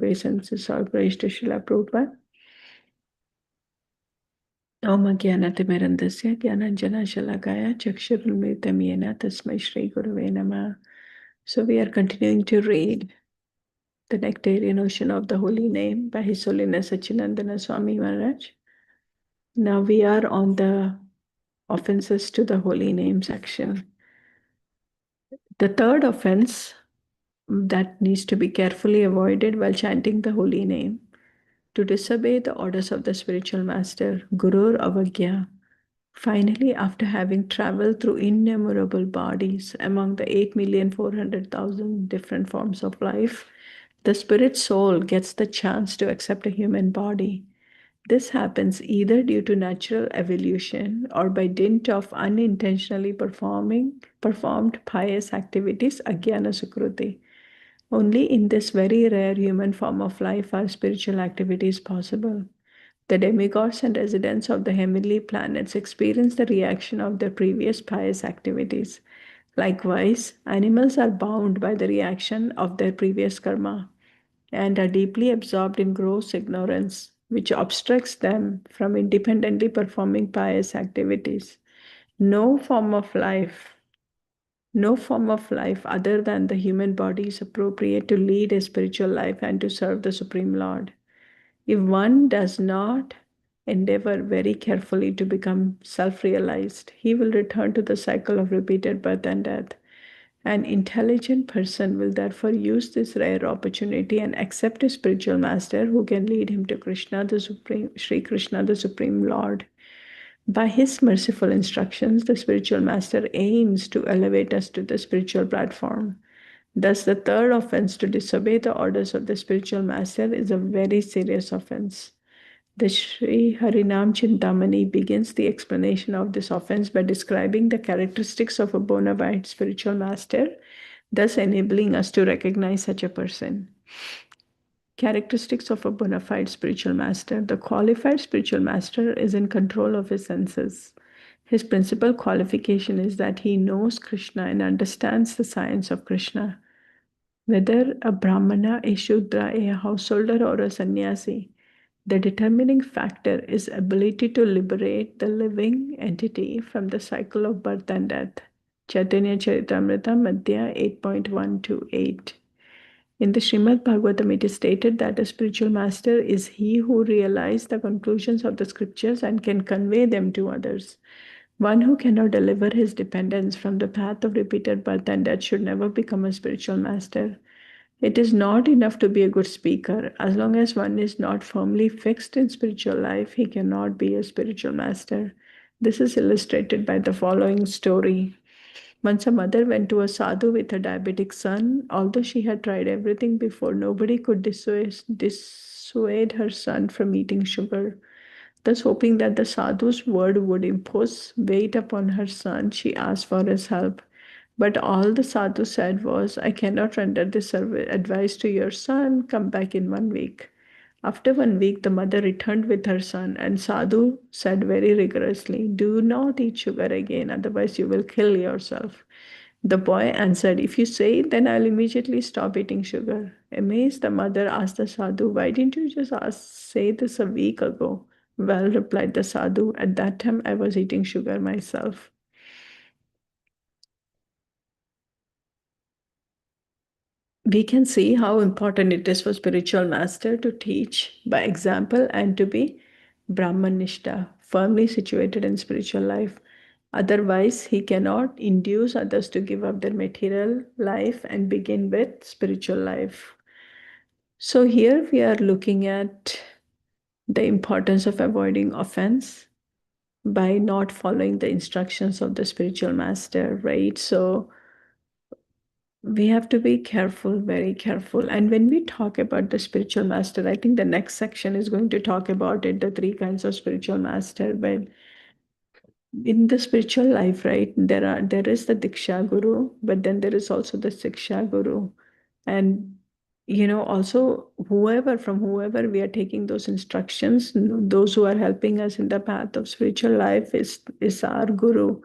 obeisances, all praise to Srila Prabhupada. Om Jnanatimirandasya Jnananjana Shalakaya Chakshurunmritam Yena Tasmai Shri Gurave Namah. So we are continuing to read the Nectarean Ocean of the Holy Name by His Holiness Sachinandana Swami Maharaj. Now we are on the offenses to the Holy Name section. The third offense that needs to be carefully avoided while chanting the Holy Name: to disobey the orders of the spiritual master, Gurur Avagya. Finally, after having traveled through innumerable bodies among the 8,400,000 different forms of life, the spirit soul gets the chance to accept a human body. This happens either due to natural evolution or by dint of unintentionally performed pious activities, Agyana Sukruti. Only in this very rare human form of life are spiritual activities possible. The demigods and residents of the heavenly planets experience the reaction of their previous pious activities. Likewise, animals are bound by the reaction of their previous karma and are deeply absorbed in gross ignorance, which obstructs them from independently performing pious activities. No form of life no form of life other than the human body is appropriate to lead a spiritual life and to serve the Supreme Lord. If one does not endeavor very carefully to become self-realized, he will return to the cycle of repeated birth and death. An intelligent person will therefore use this rare opportunity and accept a spiritual master who can lead him to Krishna, the Supreme, Sri Krishna, the Supreme Lord. By his merciful instructions, the spiritual master aims to elevate us to the spiritual platform. Thus, the third offense, to disobey the orders of the spiritual master, is a very serious offense. The Sri Harinam Chintamani begins the explanation of this offense by describing the characteristics of a bona fide spiritual master, thus enabling us to recognize such a person. Characteristics of a bona fide spiritual master. The qualified spiritual master is in control of his senses. His principal qualification is that he knows Krishna and understands the science of Krishna. Whether a Brahmana, a Shudra, a householder, or a sannyasi, the determining factor is ability to liberate the living entity from the cycle of birth and death. Chaitanya Charitamrita, Madhya 8.128. In the Srimad Bhagavatam, it is stated that a spiritual master is he who realizes the conclusions of the scriptures and can convey them to others. One who cannot deliver his dependents from the path of repeated birth and death should never become a spiritual master. It is not enough to be a good speaker. As long as one is not firmly fixed in spiritual life, he cannot be a spiritual master. This is illustrated by the following story. Once a mother went to a sadhu with a diabetic son. Although she had tried everything before, nobody could dissuade her son from eating sugar. Thus, hoping that the sadhu's word would impose weight upon her son, she asked for his help. But all the sadhu said was, "I cannot render this advice to your son. Come back in 1 week." After 1 week, the mother returned with her son, and Sadhu said very rigorously, "Do not eat sugar again, otherwise you will kill yourself." The boy answered, "If you say it, then I'll immediately stop eating sugar." Amazed, the mother asked the Sadhu, "Why didn't you just say this a week ago?" "Well," replied the Sadhu, "at that time I was eating sugar myself." We can see how important it is for spiritual master to teach by example and to be Brahmanishta, firmly situated in spiritual life. Otherwise, he cannot induce others to give up their material life and begin with spiritual life. So here we are looking at the importance of avoiding offense by not following the instructions of the spiritual master, right? So we have to be careful, very careful. And when we talk about the spiritual master, I think the next section is going to talk about it, the three kinds of spiritual master. But in the spiritual life, right, there is the Diksha Guru, but then there is also the Siksha Guru. And also whoever we are taking those instructions, those who are helping us in the path of spiritual life is our Guru.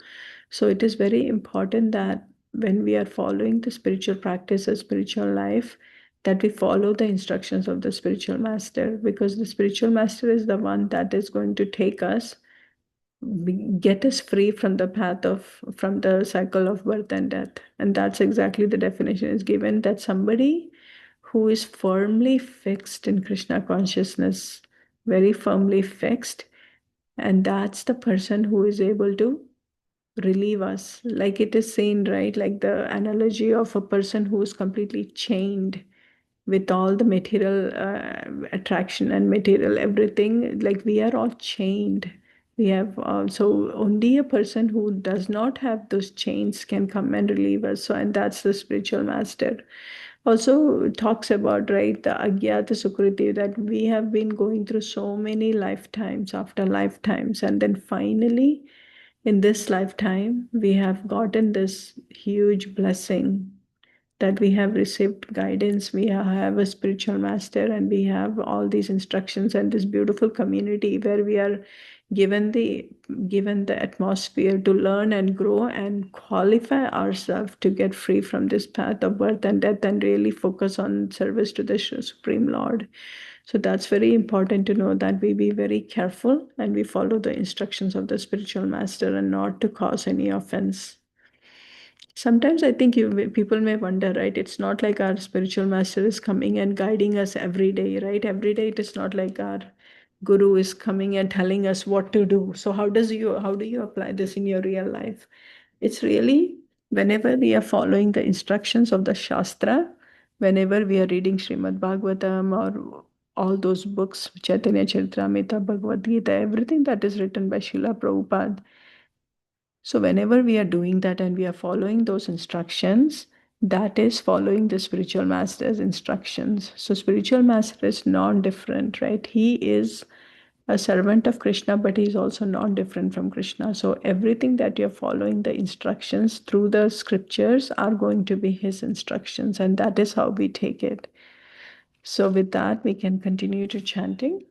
So it is very important that when we are following the spiritual practices, spiritual life, that we follow the instructions of the spiritual master, because the spiritual master is the one that is going to take us, get us free from the path of, from the cycle of birth and death. And that's exactly the definition is given, that somebody who is firmly fixed in Krishna consciousness, very firmly fixed, and that's the person who is able to relieve us. Like it is seen, right? Like the analogy of a person who is completely chained with all the material attraction and material everything. Like we are all chained. We have so only a person who does not have those chains can come and relieve us. So, and that's the spiritual master. Also talks about, right, the agyata sukriti, that we have been going through so many lifetimes after lifetimes, and then finally in this lifetime we have gotten this huge blessing, that we have received guidance, we have a spiritual master, and we have all these instructions and this beautiful community where we are given the atmosphere to learn and grow and qualify ourselves to get free from this path of birth and death and really focus on service to the Supreme Lord. So that's very important to know, that we be very careful and we follow the instructions of the spiritual master and not to cause any offense. Sometimes I think people may wonder, right? It's not like our spiritual master is coming and guiding us every day, right? Every day it is not like our guru is coming and telling us what to do. So how do you apply this in your real life? It's really whenever we are following the instructions of the Shastra, whenever we are reading Srimad Bhagavatam or all those books, Chaitanya Charitamrita, Bhagavad Gita, everything that is written by Srila Prabhupada. So whenever we are doing that and we are following those instructions, that is following the spiritual master's instructions. So spiritual master is non-different, right? He is a servant of Krishna, but he is also non-different from Krishna. So everything that you're following, the instructions through the scriptures are going to be his instructions, and that is how we take it. So with that, we can continue to chanting.